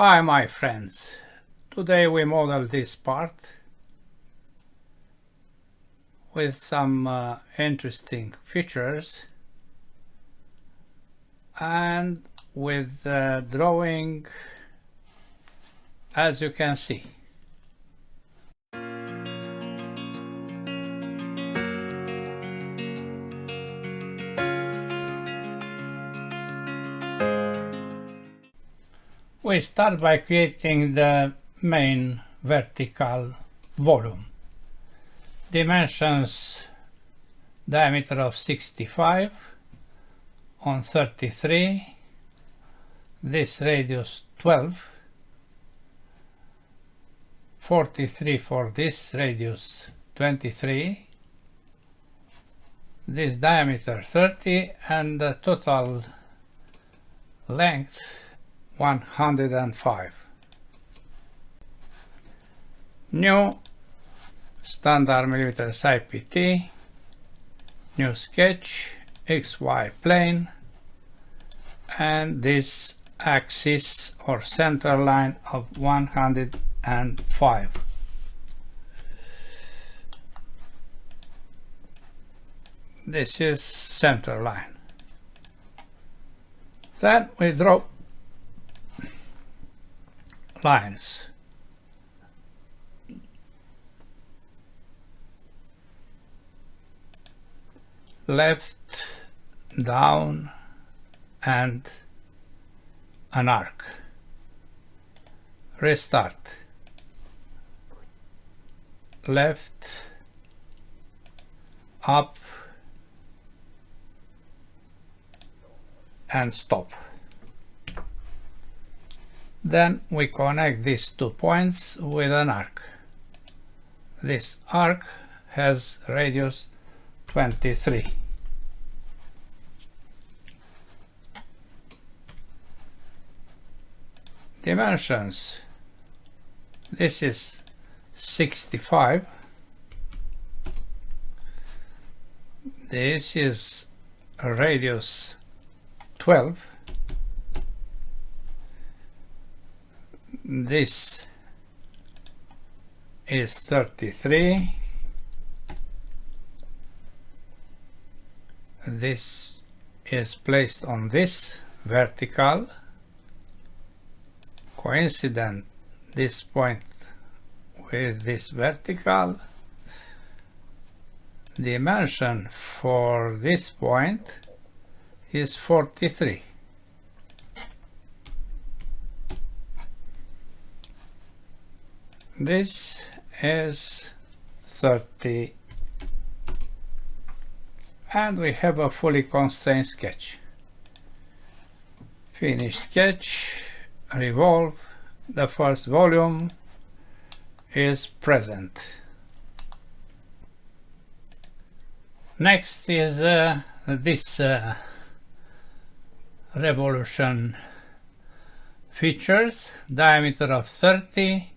Hi my friends, today we model this part with some interesting features and with drawing, as you can see. We start by creating the main vertical volume. Dimensions: diameter of 65 on 33, this radius 12, 43 for this radius 23, this diameter 30, and the total length 105. New standard millimeters IPT, new sketch, XY plane, and this axis or center line of 105. This is center line. Then we draw lines. Left, down, and an arc. Restart. Left, up, and stop. Then we connect these 2 points with an arc. This arc has radius 23. Dimensions: this is 65, this is a radius 12, this is 33, this is placed on this vertical, coincident this point with this vertical. Dimension for this point is 43. This is 30, and we have a fully constrained sketch. Finish sketch, revolve, the first volume is present. Next is this revolution features: diameter of 30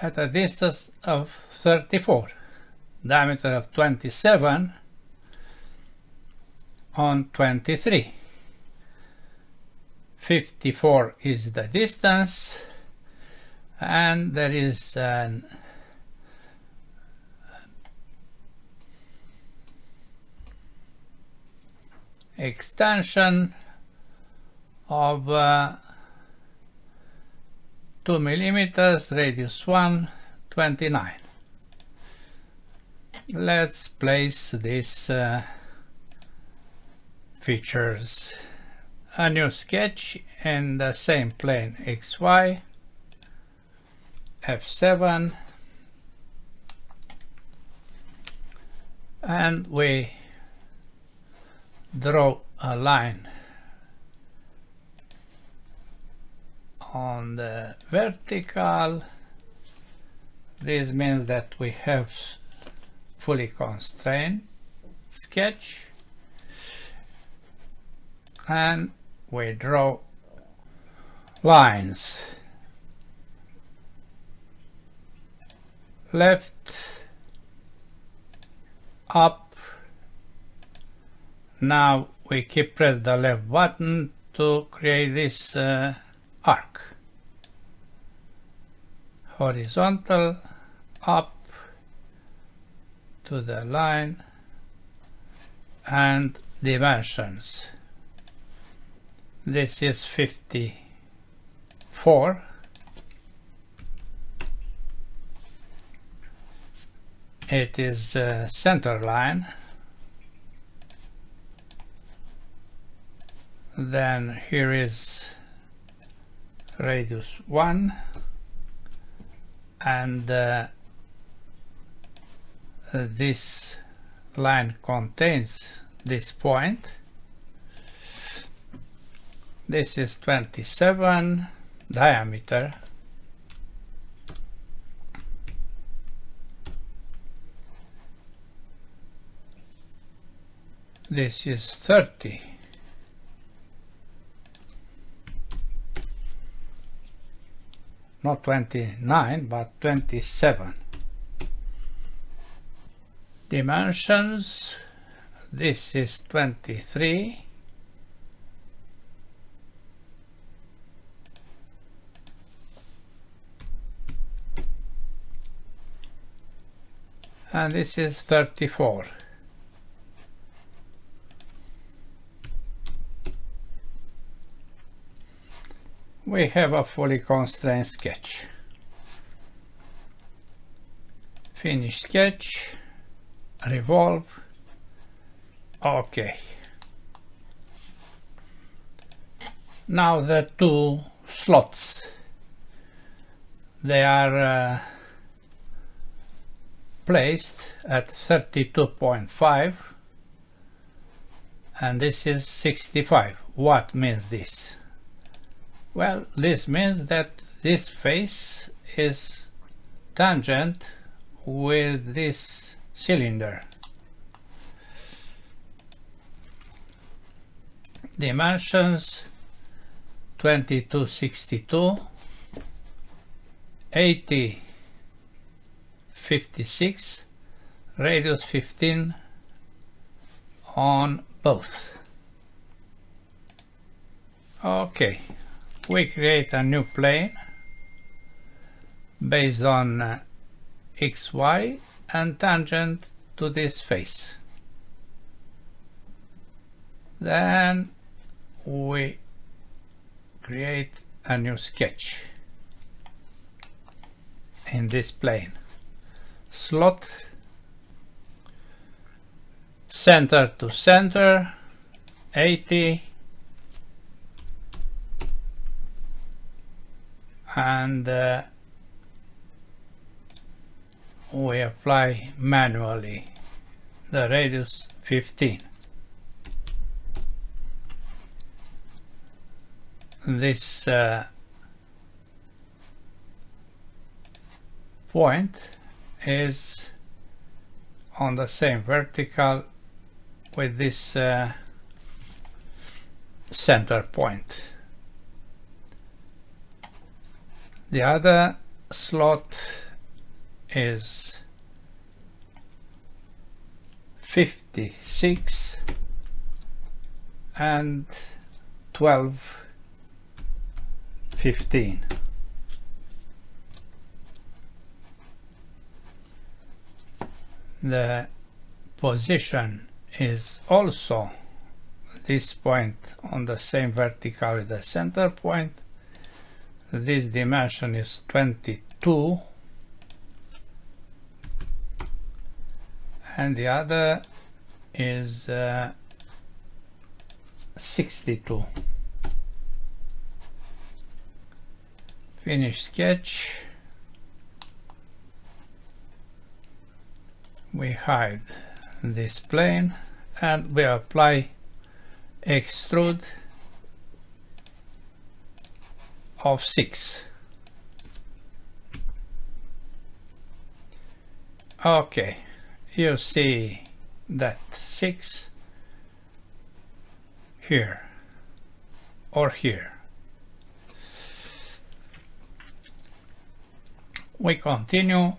at a distance of 34, diameter of 27 on 23. 54 is the distance, and there is an extension of 2 millimeters, radius 1, 29. Let's place these features. A new sketch in the same plane XY, F7, and we draw a line on the vertical. This means that we have fully constrained sketch, and we draw lines. Left, up. Now we keep press the left button to create this arc. horizontal up to the line, and dimensions. This is 54. It is center line. Then here is radius 1, and this line contains this point. This is 27 diameter. This is 30. Not 29, but 27. Dimensions, this is 23. And this is 34. We have a fully constrained sketch. Finish sketch, revolve, OK. Now the two slots, they are placed at 32.5, and this is 65. What means this? Well, this means that this face is tangent with this cylinder. Dimensions 2262, 80 56, radius 15 on both. Okay, we create a new plane based on XY and tangent to this face. Then we create a new sketch in this plane. Slot, center to center, 80, and we apply manually the radius 15. This point is on the same vertical with this center point. The other slot is 56 and 12, 15. The position is also this point on the same vertical with the center point. This dimension is 22 and the other is 62. Finish sketch. We hide this plane and we apply extrude of 6. Okay, you see that 6 here or here. We continue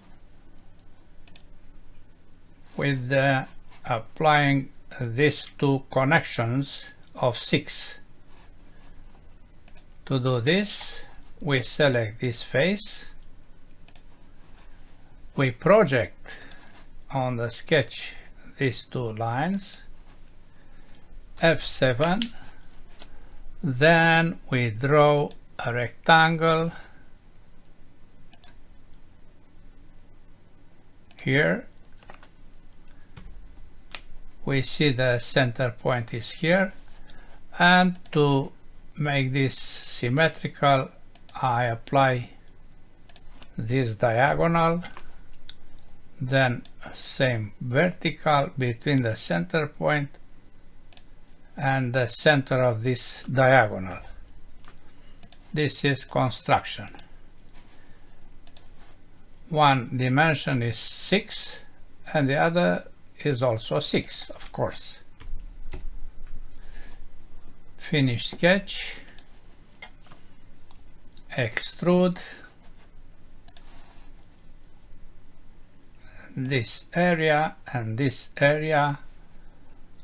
with applying these two connections of 6. To do this, we select this face we project on the sketch these two lines, F7, then we draw a rectangle here. We see the center point is here, and to make this symmetrical I apply this diagonal, then same vertical between the center point and the center of this diagonal. This is construction. One dimension is 6 and the other is also 6, of course. Finish sketch, extrude this area and this area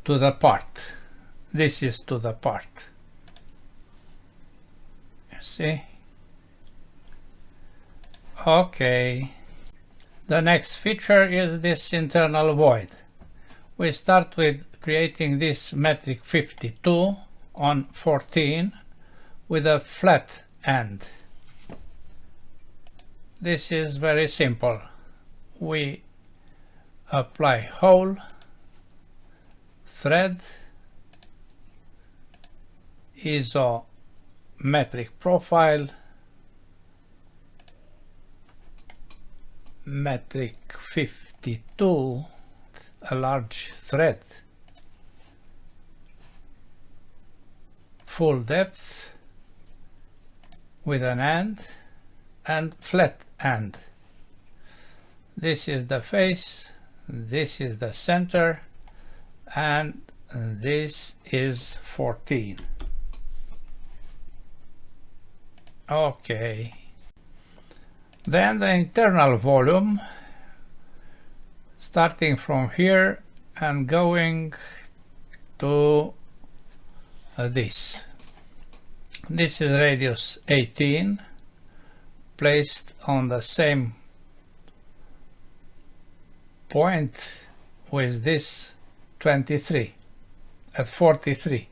to the part. This is to the part. You see? Okay. The next feature is this internal void. We start with creating this metric 52 on 14 with a flat end. This is very simple. We apply hole, thread, isometric profile, metric 52, a large thread, full depth with an end and flat end. This is the face, this is the center, and this is 14. Okay. Then the internal volume, starting from here and going to this. This is radius 18, placed on the same point with this 23 at 43.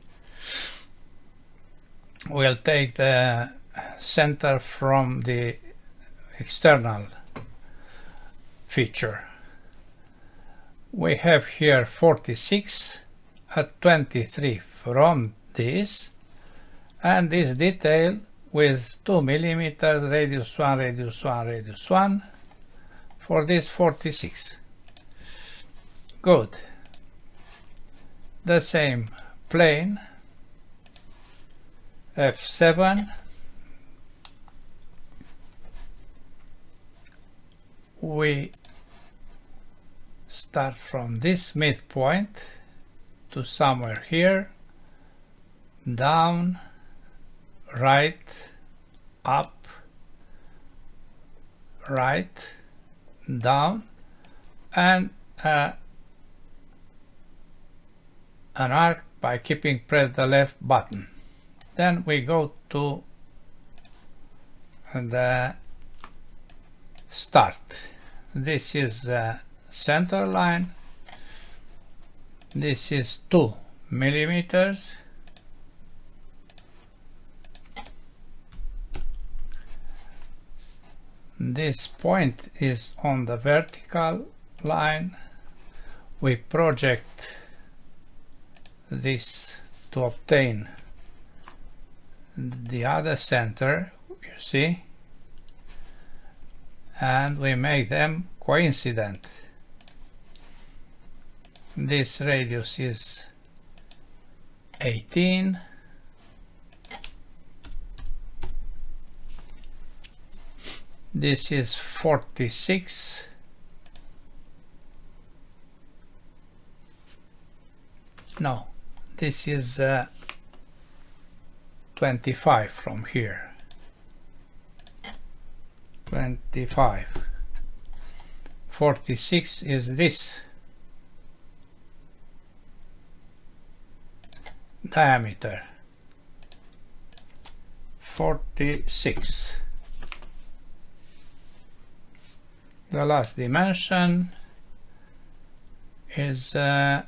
We'll take the center from the external feature. We have here 46 at 23 from this, and this detail with 2 millimeters, radius 1, radius 1, radius 1 for this 46. Good. The same plane, F7, we start from this midpoint to somewhere here, down, right, up, right, down, and an arc by keeping press the left button. Then we go to the start. This is the center line. This is 2 millimeters. This point is on the vertical line. We project this to obtain the other center, you see, and we make them coincident. This radius is 18, this is 46, no, this is 25 from here. 25. 46 is this diameter. 46. The last dimension is I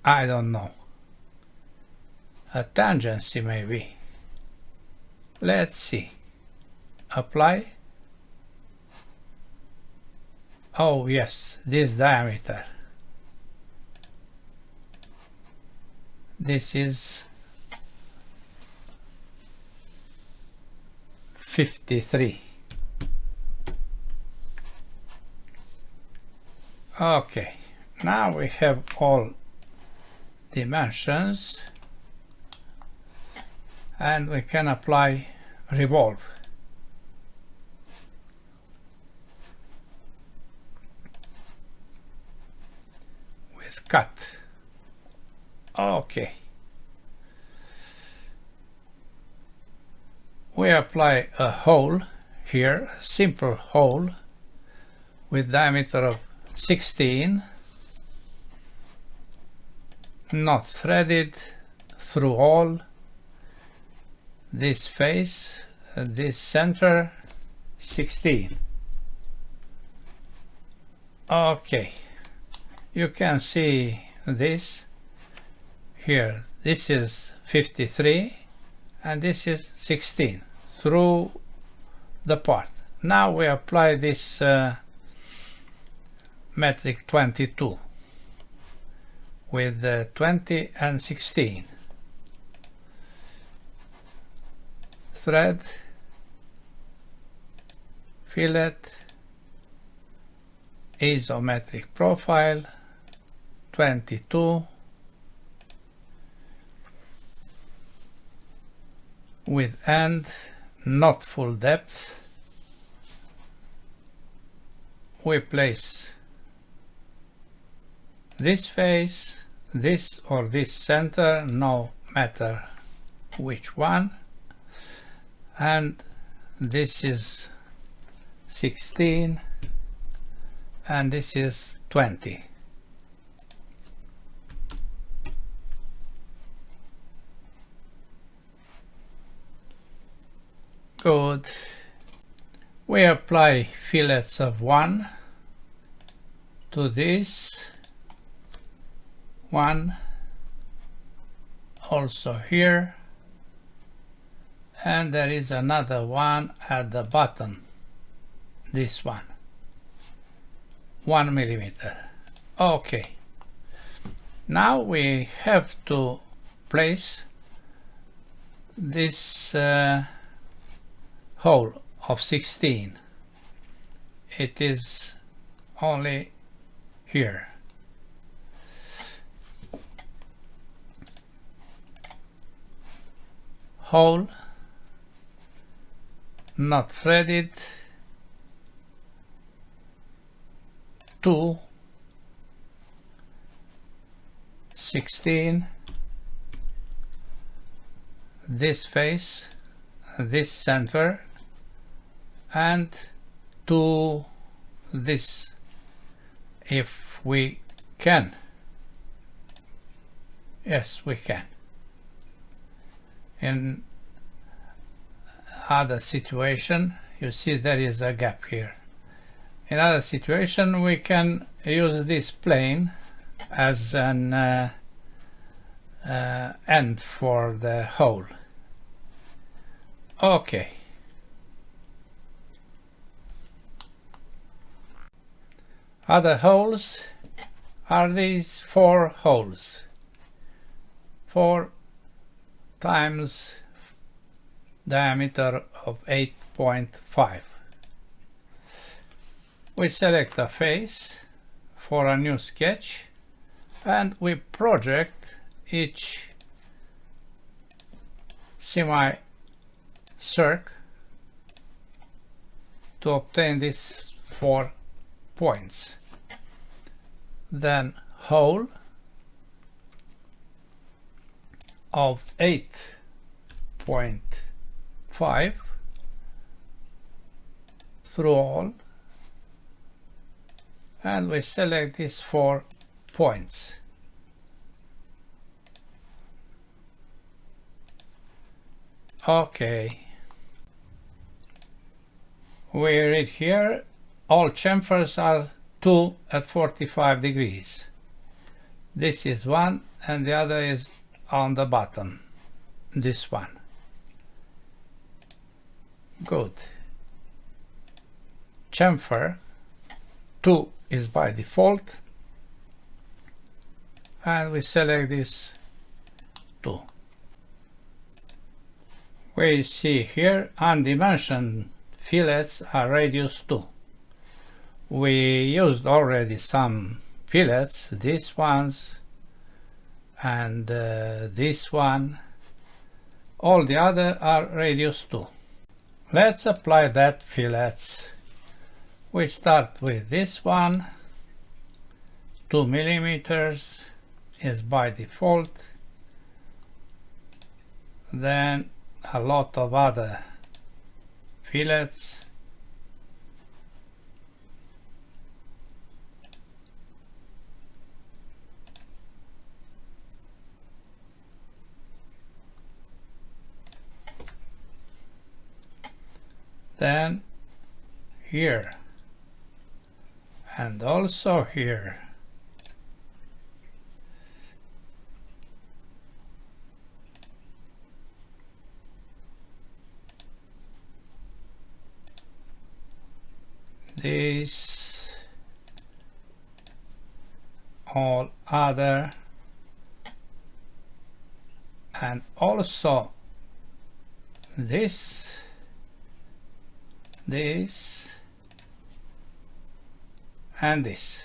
don't know, a tangency maybe. Let's see. Apply. Oh yes, this diameter. This is 53. Okay, now we have all dimensions and we can apply revolve. With cut. Okay. We apply a hole here, a simple hole with diameter of 16, not threaded, through all, this face, this center, 16. Okay, you can see this here. This is 53 and this is 16 through the part. Now we apply this metric 22 with 20 and 16. Thread, fillet, isometric profile, 22, with end, not full depth. We place this face, this or this center, no matter which one, and this is 16 and this is 20. Good. We apply fillets of 1 to this one, also here, and there is another one at the bottom, this one, 1 millimeter. Okay, now we have to place this hole of 16. It is only here. Hole, not threaded, 2, 16, this face, this center, and to this, if we can. Yes, we can. In other situation, you see there is a gap here. In other situation, we can use this plane as an end for the hole. Okay. Other holes are these 4 holes. 4 times diameter of 8.5. We select a face for a new sketch and we project each semi-circle to obtain these 4 points. Then hole of 8.5 through all, and we select these 4 points. Okay. We read here all chamfers are 2 at 45 degrees. This is one and the other is on the bottom. This one. Good. Chamfer 2 is by default, and we select this 2. We see here undimensioned fillets are radius 2. We used already some fillets, these ones and this one. All the other are radius 2. Let's apply that fillets. We start with this one, 2 millimeters is by default, then a lot of other fillets, then here and also here. This, all other, and also this, and this.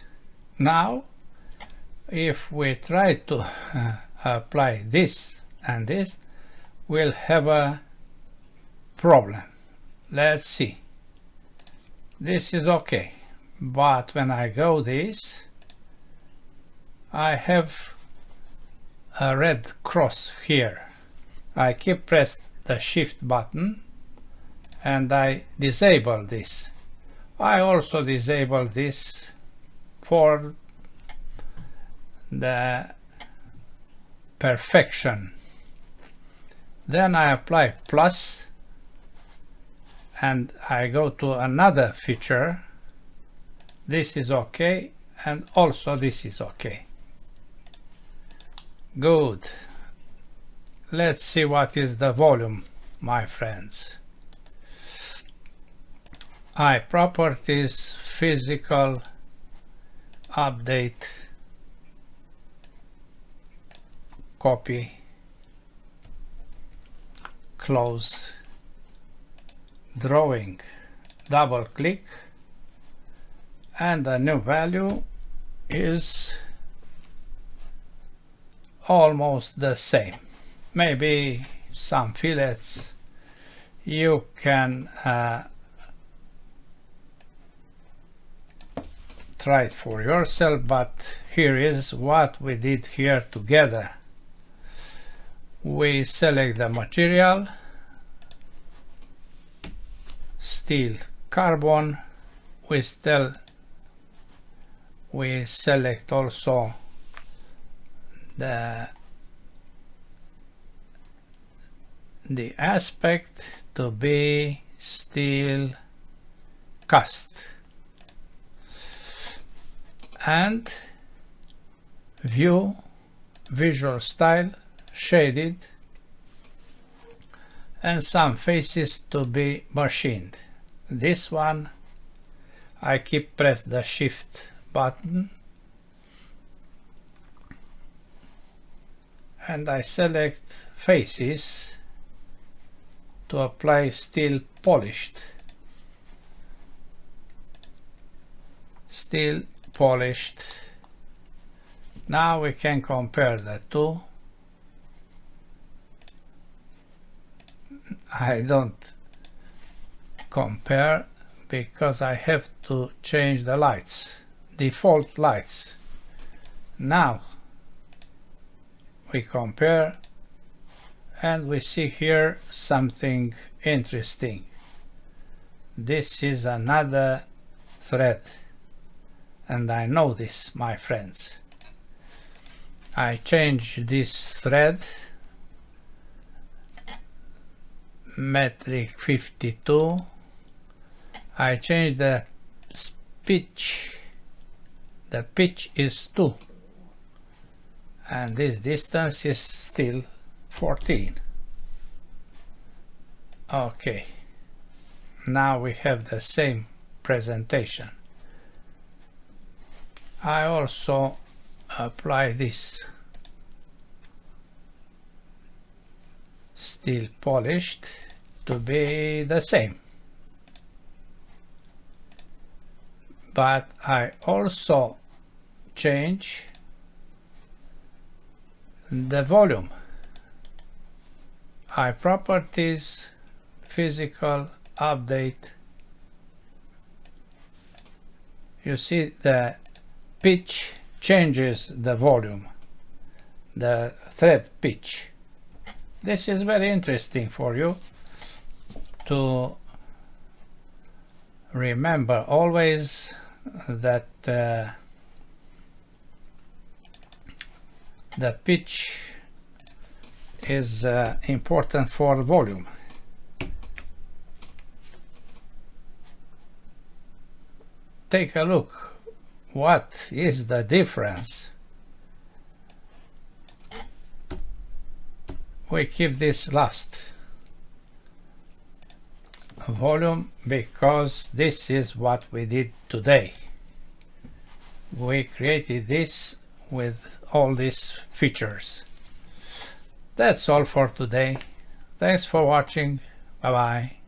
Now if we try to apply this and this, we'll have a problem. Let's see. This is okay, but when I go this, I have a red cross here. I keep pressed the shift button and I disable this. I also disable this for the perfection. Then I apply plus and I go to another feature. This is okay and also this is okay. Good. Let's see what is the volume, my friends. Properties, physical, update, copy, close, drawing, double click, and the new value is almost the same. Maybe some fillets you can try it for yourself, but here is what we did here together. We select the material, steel carbon, we select also the aspect to be steel cast, and view, visual style, shaded, and some faces to be machined. This one I keep press the shift button and I select faces to apply steel polished. Steel polished. Now we can compare the two. I don't compare because I have to change the lights, default lights. Now we compare and we see here something interesting. This is another thread, and I know this, my friends. I change this thread metric 52. I change the pitch. The pitch is 2 and this distance is still 14. Okay, now we have the same presentation. I also apply this still polished to be the same, but I also change the volume. Properties, physical, update. You see the pitch changes the volume, the thread pitch. This is very interesting for you to remember always that the pitch is important for volume. Take a look. What is the difference? We keep this last volume because this is what we did today. We created this with all these features. That's all for today. Thanks for watching. Bye bye.